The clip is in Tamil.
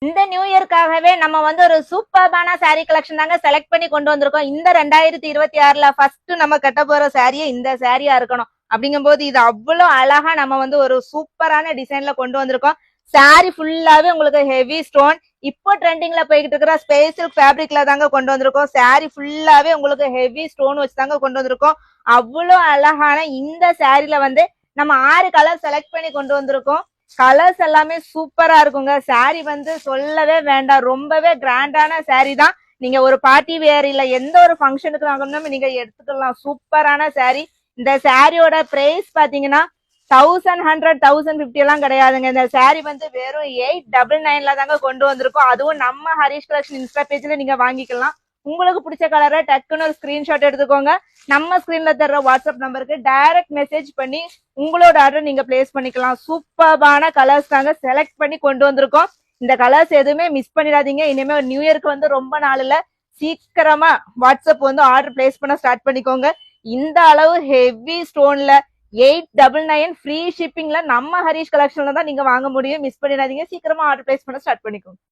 இந்த நியூ இயர்க்காகவே நம்ம வந்து ஒரு சூப்பர்பான சாரீ கலெக்ஷன் தாங்க செலக்ட் பண்ணி கொண்டு வந்திருக்கோம். இந்த 2026ல ஃபர்ஸ்ட் நம்ம கட்ட போற சாரியே இந்த சாரியா இருக்கணும். அப்படிங்கும்போது இது அவ்வளவு அழகா நம்ம வந்து ஒரு சூப்பரான டிசைன்ல கொண்டு வந்திருக்கோம். சாரி ஃபுல்லாவே உங்களுக்கு ஹெவி ஸ்டோன், இப்போ ட்ரெண்டிங்ல போய்கிட்டு இருக்கிற ஸ்பேசியல் ஃபேப்ரிக்ல தாங்க கொண்டு வந்திருக்கோம். சாரி ஃபுல்லாவே உங்களுக்கு ஹெவி ஸ்டோன் வச்சு தாங்க கொண்டு வந்திருக்கோம். அவ்வளவு அழகான இந்த சாரில வந்து நம்ம 6 கலர் செலக்ட் பண்ணி கொண்டு வந்திருக்கோம். கலர்ஸ் எல்லாமே சூப்பரா இருக்குங்க. சாரி வந்து சொல்லவே வேண்டாம், ரொம்பவே கிராண்டான சாரி தான். நீங்க ஒரு பார்ட்டி வேர் இல்ல எந்த ஒரு ஃபங்க்ஷனுக்கு வாங்கணும்னு நீங்க எடுத்துக்கலாம். சூப்பரான சாரி. இந்த சாரியோட பிரைஸ் பாத்தீங்கன்னா 1100 1050 எல்லாம் கிடையாதுங்க. இந்த சாரி வந்து வெறும் 899ல தாங்க கொண்டு வந்திருக்கோம். அதுவும் நம்ம ஹரிஷ் கலெக்ஷன் இன்ஸ்டா பேஜ்ல நீங்க வாங்கிக்கலாம். உங்களுக்கு பிடிச்ச கலரை டக்குன்னு ஒரு ஸ்கிரீன்ஷாட் எடுத்துக்கோங்க. நம்ம ஸ்கிரீன்ல தர்ற வாட்ஸ்அப் நம்பருக்கு டைரக்ட் மெசேஜ் பண்ணி உங்களோட ஆர்டர் நீங்க பிளேஸ் பண்ணிக்கலாம். சூப்பர்பான கலர்ஸ் தாங்க செலக்ட் பண்ணி கொண்டு வந்திருக்கோம். இந்த கலர்ஸ் எதுவுமே மிஸ் பண்ணிடாதீங்க. இனிமே நியூ இயர்க்கு வந்து ரொம்ப நாள்ல சீக்கிரமா வாட்ஸ்அப் வந்து ஆர்டர் பிளேஸ் பண்ண ஸ்டார்ட் பண்ணிக்கோங்க. இந்த அளவு ஹெவி ஸ்டோன்ல 899 ஃப்ரீ ஷிப்பிங்ல நம்ம ஹரிஷ் கலெக்ஷன்ல தான் நீங்க வாங்க முடியும். மிஸ் பண்ணிடாதீங்க. சீக்கிரமா ஆர்டர் பிளேஸ் பண்ண ஸ்டார்ட் பண்ணிக்கோங்க.